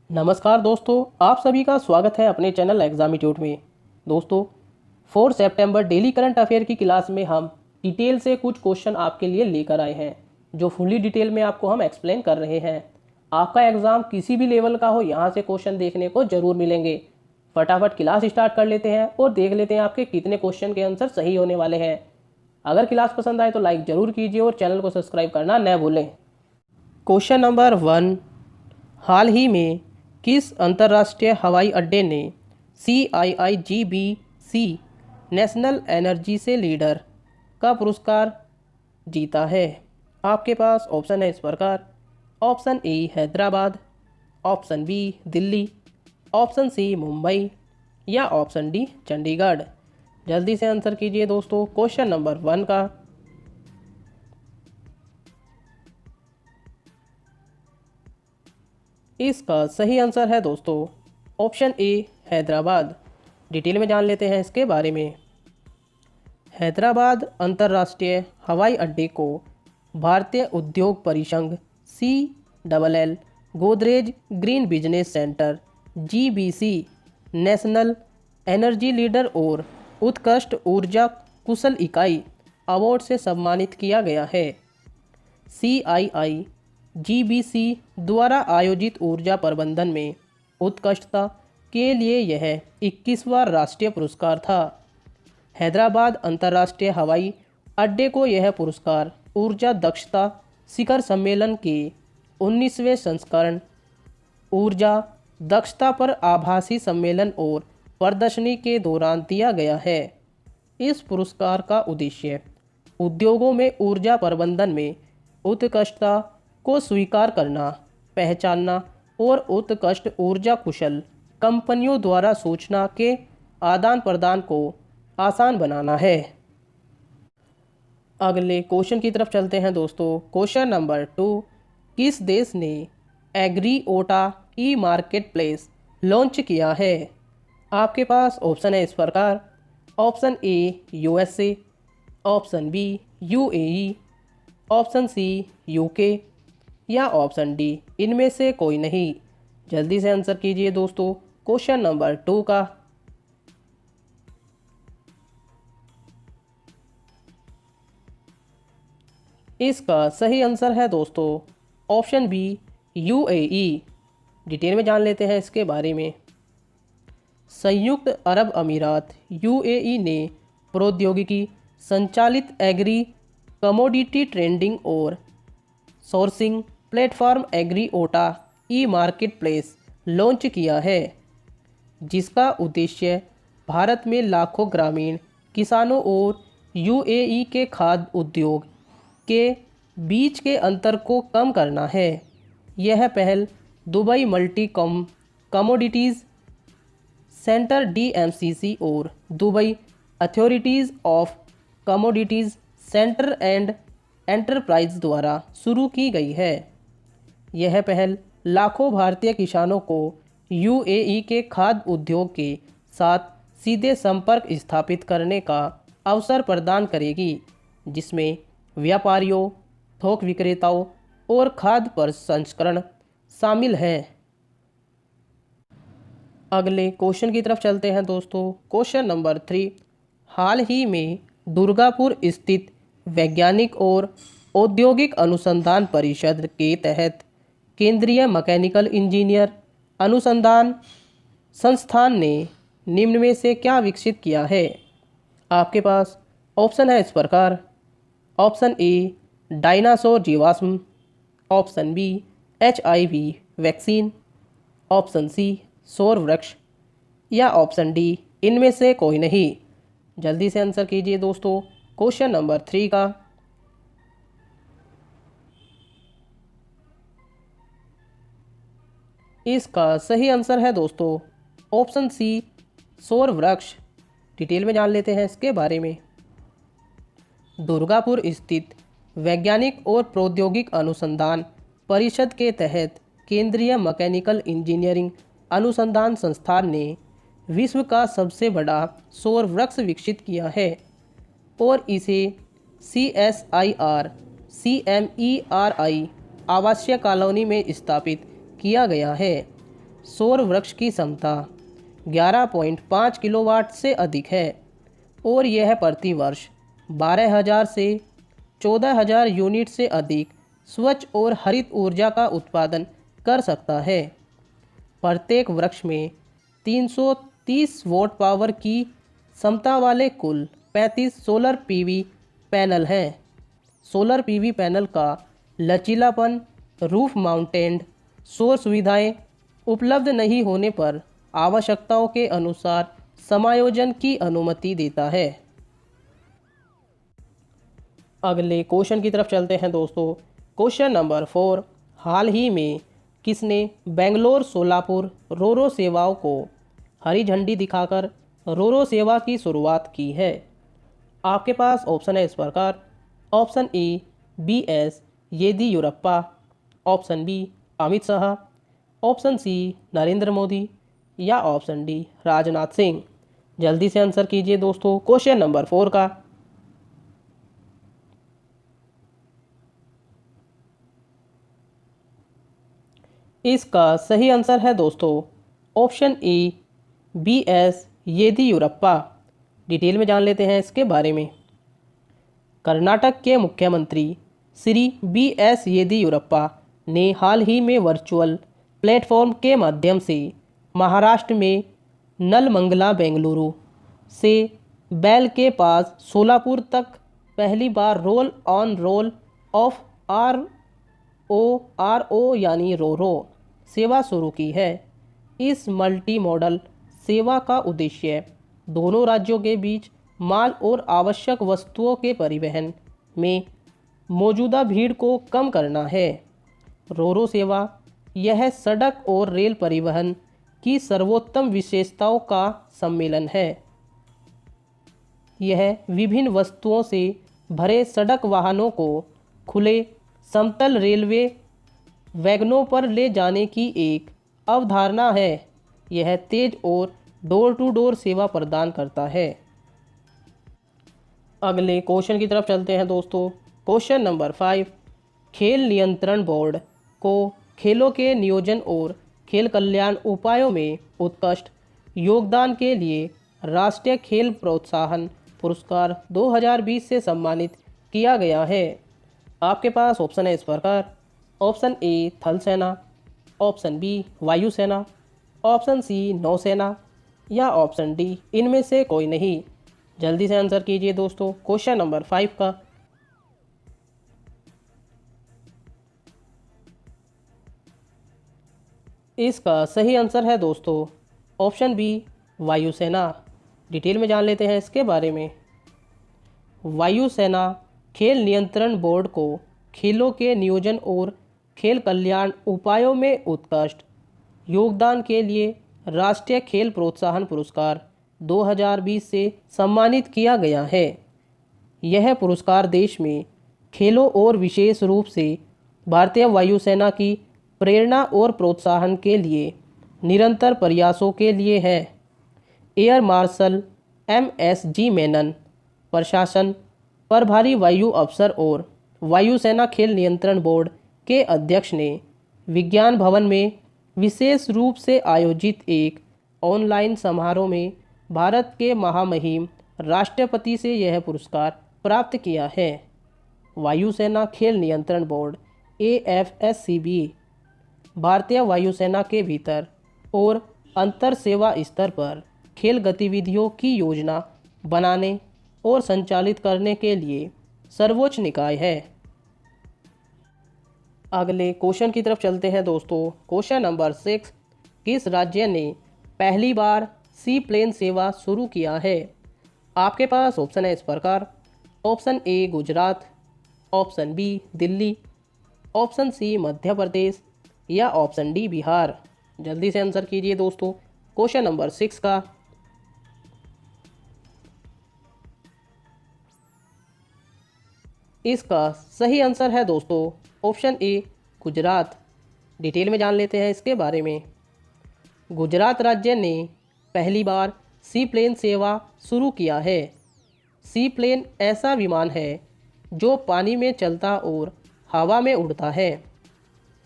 नमस्कार दोस्तों, आप सभी का स्वागत है अपने चैनल एग्जामिट्यूड में। दोस्तों, 4 सितंबर डेली करंट अफेयर की क्लास में हम डिटेल से कुछ क्वेश्चन आपके लिए लेकर आए हैं, जो फुली डिटेल में आपको हम एक्सप्लेन कर रहे हैं। आपका एग्ज़ाम किसी भी लेवल का हो, यहाँ से क्वेश्चन देखने को ज़रूर मिलेंगे। फटाफट क्लास स्टार्ट कर लेते हैं और देख लेते हैं आपके कितने क्वेश्चन के आंसर सही होने वाले हैं। अगर क्लास पसंद आए तो लाइक ज़रूर कीजिए और चैनल को सब्सक्राइब करना न भूलें। क्वेश्चन नंबर 1, हाल ही में किस अंतर्राष्ट्रीय हवाई अड्डे ने CIIGBC नेशनल एनर्जी से लीडर का पुरस्कार जीता है? आपके पास ऑप्शन है इस प्रकार। Option A Hyderabad, option B Delhi, option C Mumbai या ऑप्शन डी चंडीगढ़। जल्दी से आंसर कीजिए दोस्तों क्वेश्चन नंबर 1 का। इसका सही आंसर है दोस्तों ऑप्शन ए हैदराबाद। डिटेल में जान लेते हैं इसके बारे में। हैदराबाद अंतर्राष्ट्रीय हवाई अड्डे को भारतीय उद्योग परिसंघ CLL Godrej green business centre GBC national energy leader और उत्कृष्ट ऊर्जा कुशल इकाई अवार्ड से सम्मानित किया गया है। CIIGBC द्वारा आयोजित ऊर्जा प्रबंधन में उत्कृष्टता के लिए यह 21वां राष्ट्रीय पुरस्कार था। हैदराबाद अंतर्राष्ट्रीय हवाई अड्डे को यह पुरस्कार ऊर्जा दक्षता शिखर सम्मेलन के 19वें संस्करण ऊर्जा दक्षता पर आभासी सम्मेलन और प्रदर्शनी के दौरान दिया गया है। इस पुरस्कार का उद्देश्य उद्योगों में ऊर्जा प्रबंधन में उत्कृष्टता को स्वीकार करना, पहचानना और उत्कृष्ट ऊर्जा कुशल कंपनियों द्वारा सूचना के आदान प्रदान को आसान बनाना है। अगले क्वेश्चन की तरफ चलते हैं दोस्तों। क्वेश्चन नंबर 2, किस देश ने एग्रीओटा मार्केट प्लेस लॉन्च किया है? आपके पास ऑप्शन है इस प्रकार। Option A USA, option B UAE, option C UK या ऑप्शन डी इनमें से कोई नहीं। जल्दी से आंसर कीजिए दोस्तों क्वेश्चन नंबर 2 का। इसका सही आंसर है दोस्तों ऑप्शन बी UAE। डिटेल में जान लेते हैं इसके बारे में। संयुक्त अरब अमीरात UAE ने प्रौद्योगिकी संचालित एग्री कमोडिटी ट्रेडिंग और sourcing platform Agriota market place launch किया है, जिसका उद्देश्य भारत में लाखों ग्रामीण किसानों और UAE के खाद्य उद्योग के बीच के अंतर को कम करना है। यह पहल Dubai multi commodities centre DMCC और Dubai authorities of commodities centre and enterprise द्वारा शुरू की गई है। यह पहल लाखों भारतीय किसानों को UAE के खाद्य उद्योग के साथ सीधे संपर्क स्थापित करने का अवसर प्रदान करेगी, जिसमें व्यापारियों, थोक विक्रेताओं और खाद्य प्रसंस्करण शामिल हैं। अगले क्वेश्चन की तरफ चलते हैं दोस्तों। क्वेश्चन नंबर 3, हाल ही में दुर्गापुर स्थित वैज्ञानिक और औद्योगिक अनुसंधान परिषद के तहत केंद्रीय मैकेनिकल इंजीनियर अनुसंधान संस्थान ने निम्न में से क्या विकसित किया है? आपके पास ऑप्शन है इस प्रकार। ऑप्शन ए डायनासोर जीवाश्म, option B HIV vaccine, option C सौर वृक्ष या ऑप्शन डी इनमें से कोई नहीं। जल्दी से आंसर कीजिए दोस्तों क्वेश्चन नंबर 3 का। इसका सही आंसर है दोस्तों ऑप्शन सी सौर वृक्ष। डिटेल में जान लेते हैं इसके बारे में। दुर्गापुर स्थित वैज्ञानिक और प्रौद्योगिक अनुसंधान परिषद के तहत केंद्रीय मैकेनिकल इंजीनियरिंग अनुसंधान संस्थान ने विश्व का सबसे बड़ा सौर वृक्ष विकसित किया है और इसे CSIR CMERI आवासीय कॉलोनी में स्थापित किया गया है। सौर वृक्ष की क्षमता 11.5 किलोवाट से अधिक है और यह प्रति वर्ष 12,000 से 14,000 यूनिट से अधिक स्वच्छ और हरित ऊर्जा का उत्पादन कर सकता है। प्रत्येक वृक्ष में 330 वोट पावर की क्षमता वाले कुल 35 सोलर पीवी पैनल हैं। सोलर पीवी पैनल का लचीलापन रूफ माउंटेड सौर सुविधाएं उपलब्ध नहीं होने पर आवश्यकताओं के अनुसार समायोजन की अनुमति देता है। अगले क्वेश्चन की तरफ चलते हैं दोस्तों। क्वेश्चन नंबर 4, हाल ही में किसने बेंगलोर सोलापुर रोरो सेवाओं को हरी झंडी दिखाकर रोरो सेवा की शुरुआत की है? आपके पास ऑप्शन है इस प्रकार। Option A BS Yediyurappa, option B Amit Shah, option C Narendra Modi या ऑप्शन डी राजनाथ सिंह। जल्दी से आंसर कीजिए दोस्तों क्वेश्चन नंबर 4 का। इसका सही आंसर है दोस्तों option A BS Yediyurappa. Detail में जान लेते हैं इसके बारे में। कर्नाटक के मुख्यमंत्री श्री BS येदियुरप्पा ने हाल ही में वर्चुअल प्लेटफॉर्म के माध्यम से महाराष्ट्र में नलमंगला बेंगलुरु से बैल के पास सोलापुर तक पहली बार roll on roll off RO यानी रोरो सेवा शुरू की है। इस मल्टी मॉडल सेवा का उद्देश्य दोनों राज्यों के बीच माल और आवश्यक वस्तुओं के परिवहन में मौजूदा भीड़ को कम करना है। रोरो सेवा यह सड़क और रेल परिवहन की सर्वोत्तम विशेषताओं का सम्मेलन है। यह विभिन्न वस्तुओं से भरे सड़क वाहनों को खुले समतल रेलवे वैगनों पर ले जाने की एक अवधारणा है। यह तेज और डोर टू डोर सेवा प्रदान करता है। अगले क्वेश्चन की तरफ चलते हैं दोस्तों। क्वेश्चन नंबर 5, खेल नियंत्रण बोर्ड को खेलों के नियोजन और खेल कल्याण उपायों में उत्कृष्ट योगदान के लिए राष्ट्रीय खेल प्रोत्साहन पुरस्कार 2020 से सम्मानित किया गया है। आपके पास ऑप्शन है इस प्रकार। ऑप्शन ए थल सेना, ऑप्शन बी वायुसेना, ऑप्शन सी नौसेना या ऑप्शन डी इनमें से कोई नहीं। जल्दी से आंसर कीजिए दोस्तों क्वेश्चन नंबर 5 का। इसका सही आंसर है दोस्तों ऑप्शन बी वायुसेना। डिटेल में जान लेते हैं इसके बारे में। वायुसेना खेल नियंत्रण बोर्ड को खेलों के नियोजन और खेल कल्याण उपायों में उत्कृष्ट योगदान के लिए राष्ट्रीय खेल प्रोत्साहन पुरस्कार 2020 से सम्मानित किया गया है। यह पुरस्कार देश में खेलों और विशेष रूप से भारतीय वायुसेना की प्रेरणा और प्रोत्साहन के लिए निरंतर प्रयासों के लिए है। एयर मार्शल MSG मेनन, प्रशासन प्रभारी वायु अफसर और वायुसेना खेल नियंत्रण बोर्ड के अध्यक्ष ने विज्ञान भवन में विशेष रूप से आयोजित एक ऑनलाइन समारोह में भारत के महामहिम राष्ट्रपति से यह पुरस्कार प्राप्त किया है। वायुसेना खेल नियंत्रण बोर्ड AFSCB भारतीय वायुसेना के भीतर और अंतर सेवा स्तर पर खेल गतिविधियों की योजना बनाने और संचालित करने के लिए सर्वोच्च निकाय है। अगले क्वेश्चन की तरफ चलते हैं दोस्तों। क्वेश्चन नंबर 6, किस राज्य ने पहली बार सी प्लेन सेवा शुरू किया है? आपके पास ऑप्शन है इस प्रकार। Option A Gujarat, option B Delhi, option C Madhya Pradesh या ऑप्शन डी बिहार। जल्दी से आंसर कीजिए दोस्तों क्वेश्चन नंबर 6 का। इसका सही आंसर है दोस्तों ऑप्शन ए गुजरात। डिटेल में जान लेते हैं इसके बारे में। गुजरात राज्य ने पहली बार सी प्लेन सेवा शुरू किया है। सी प्लेन ऐसा विमान है जो पानी में चलता और हवा में उड़ता है।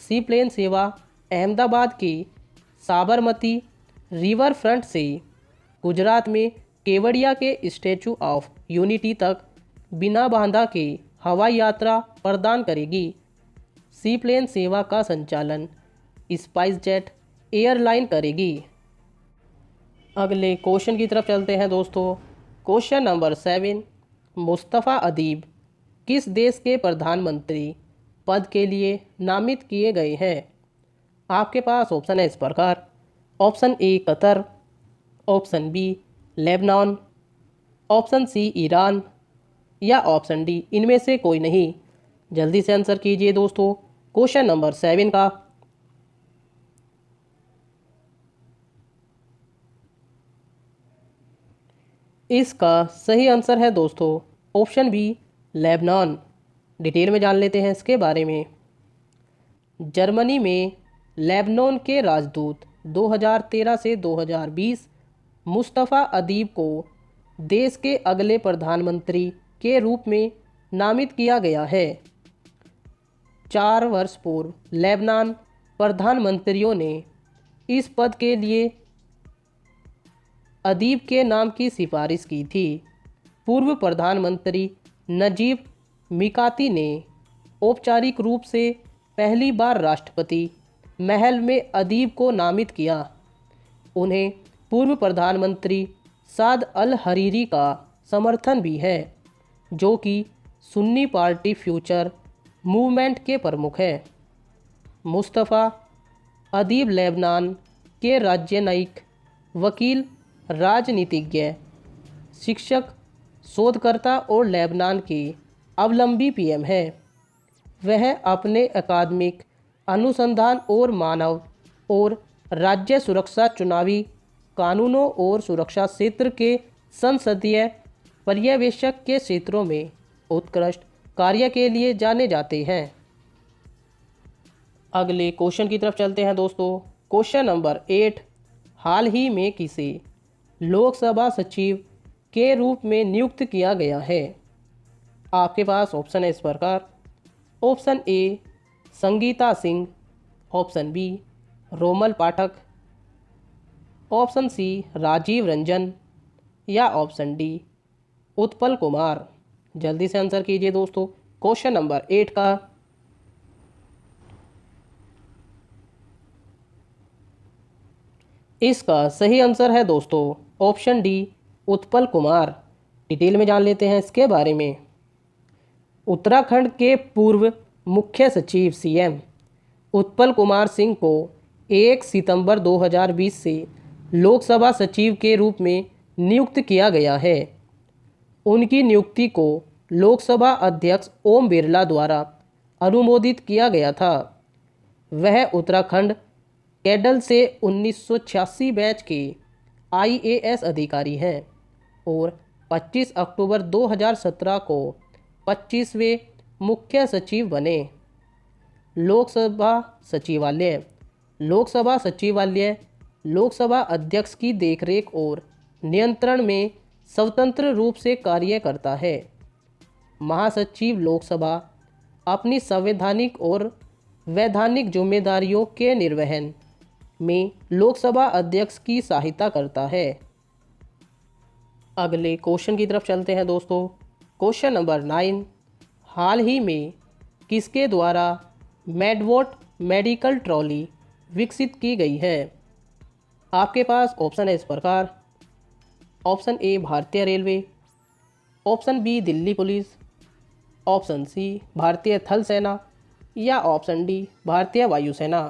सी प्लेन सेवा अहमदाबाद की साबरमती रिवर फ्रंट से गुजरात में केवड़िया के स्टैचू ऑफ यूनिटी तक बिना बांधा के हवाई यात्रा प्रदान करेगी। सी प्लेन सेवा का संचालन स्पाइस जेट एयरलाइन करेगी। अगले क्वेश्चन की तरफ चलते हैं दोस्तों। क्वेश्चन नंबर 7, मुस्तफ़ा अदीब किस देश के प्रधानमंत्री पद के लिए नामित किए गए हैं? आपके पास ऑप्शन है इस प्रकार। Option A Qatar, option B Lebanon, option C Iran या ऑप्शन डी इनमें से कोई नहीं। जल्दी से आंसर कीजिए दोस्तों क्वेश्चन नंबर 7 का। इसका सही आंसर है दोस्तों ऑप्शन बी लेबनान। डिटेल में जान लेते हैं इसके बारे में। जर्मनी में लेबनान के राजदूत 2013 से 2020 मुस्तफ़ा अदीब को देश के अगले प्रधानमंत्री के रूप में नामित किया गया है। 4 वर्ष पूर्व लेबनान प्रधानमंत्रियों ने इस पद के लिए अदीब के नाम की सिफारिश की थी। पूर्व प्रधानमंत्री नजीब मिकाती ने औपचारिक रूप से पहली बार राष्ट्रपति महल में अदीब को नामित किया। उन्हें पूर्व प्रधानमंत्री साद अल हरीरी का समर्थन भी है, जो कि सुन्नी पार्टी फ्यूचर मूवमेंट के प्रमुख हैं। मुस्तफ़ा अदीब लेबनान के राजनयिक, वकील, राजनीतिज्ञ, शिक्षक, शोधकर्ता और लेबनान के अवलंबी पीएम है। वह अपने अकादमिक अनुसंधान और मानव और राज्य सुरक्षा, चुनावी कानूनों और सुरक्षा क्षेत्र के संसदीय पर्यवेक्षक के क्षेत्रों में उत्कृष्ट कार्य के लिए जाने जाते हैं। अगले क्वेश्चन की तरफ चलते हैं दोस्तों। क्वेश्चन नंबर 8, हाल ही में किसे लोकसभा सचिव के रूप में नियुक्त किया गया है? आपके पास ऑप्शन है इस प्रकार। Option A Sangeeta Singh, option B Romal Pathak, option C Rajeev Ranjan या ऑप्शन डी उत्पल कुमार। जल्दी से आंसर कीजिए दोस्तों क्वेश्चन नंबर 8 का। इसका सही आंसर है दोस्तों option D Utpal Kumar. Detail में जान लेते हैं इसके बारे में। उत्तराखंड के पूर्व मुख्य सचिव सीएम उत्पल कुमार सिंह को 1 सितंबर 2020 से लोकसभा सचिव के रूप में नियुक्त किया गया है। उनकी नियुक्ति को लोकसभा अध्यक्ष ओम बिरला द्वारा अनुमोदित किया गया था। वह उत्तराखंड कैडर से 1986 बैच के आईएएस अधिकारी हैं और 25 अक्टूबर 2017 को 25वें मुख्य सचिव बने। लोकसभा सचिवालय लोकसभा अध्यक्ष की देखरेख और नियंत्रण में स्वतंत्र रूप से कार्य करता है। महासचिव लोकसभा अपनी संवैधानिक और वैधानिक जिम्मेदारियों के निर्वहन में लोकसभा अध्यक्ष की सहायता करता है। अगले क्वेश्चन की तरफ चलते हैं दोस्तों। क्वेश्चन नंबर 9, हाल ही में किसके द्वारा मेडबोट मेडिकल ट्रॉली विकसित की गई है? आपके पास ऑप्शन है इस प्रकार। ऑप्शन ए भारतीय railway, option B Delhi police, option C भारतीय थल सेना या ऑप्शन डी भारतीय वायुसेना।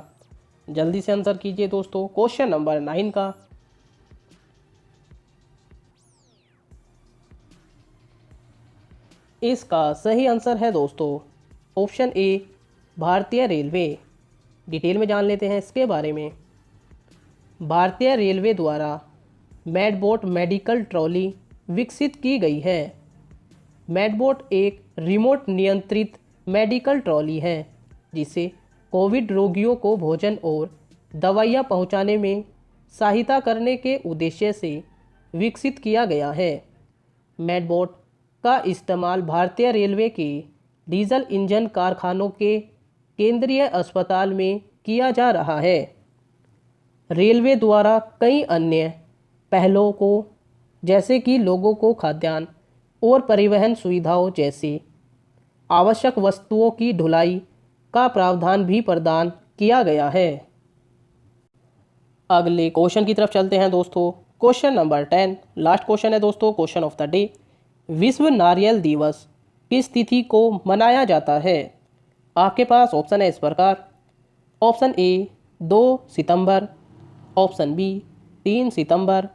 जल्दी से आंसर कीजिए दोस्तों क्वेश्चन नंबर 9 का। इसका सही आंसर है दोस्तों ऑप्शन ए भारतीय रेलवे। डिटेल में जान लेते हैं इसके बारे में। भारतीय रेलवे द्वारा मेडबोट मेडिकल ट्रॉली विकसित की गई है। मेडबोट एक रिमोट नियंत्रित मेडिकल ट्रॉली है जिसे कोविड रोगियों को भोजन और दवाइयाँ पहुँचाने में सहायता करने के उद्देश्य से विकसित किया गया है। मेडबोट का इस्तेमाल भारतीय रेलवे के डीजल इंजन कारखानों के केंद्रीय अस्पताल में किया जा रहा है। रेलवे द्वारा कई अन्य पहलों को, जैसे कि लोगों को खाद्यान्न और परिवहन सुविधाओं जैसी आवश्यक वस्तुओं की ढुलाई का प्रावधान भी प्रदान किया गया है। अगले क्वेश्चन की तरफ चलते हैं दोस्तों। क्वेश्चन नंबर 10, लास्ट क्वेश्चन है दोस्तों, क्वेश्चन ऑफ द डे। विश्व नारियल दिवस किस तिथि को मनाया जाता है? आपके पास ऑप्शन है इस प्रकार। ऑप्शन ए 2 सितंबर, ऑप्शन बी 3 सितंबर,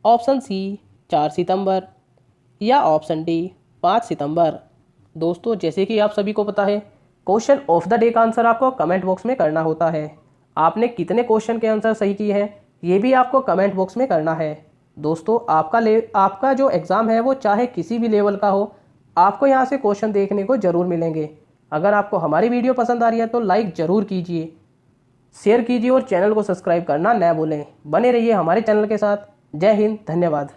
ऑप्शन सी 4 सितंबर या ऑप्शन डी 5 सितंबर। दोस्तों जैसे कि आप सभी को पता है, क्वेश्चन ऑफ द डे का आंसर आपको कमेंट बॉक्स में करना होता है। आपने कितने क्वेश्चन के आंसर सही किए हैं ये भी आपको कमेंट बॉक्स में करना है। दोस्तों आपका जो एग्ज़ाम है वो चाहे किसी भी लेवल का हो, आपको यहाँ से क्वेश्चन देखने को ज़रूर मिलेंगे। अगर आपको हमारी वीडियो पसंद आ रही है तो लाइक ज़रूर कीजिए, शेयर कीजिए और चैनल को सब्सक्राइब करना न भूलें। बने रहिए हमारे चैनल के साथ। जय हिंद, धन्यवाद।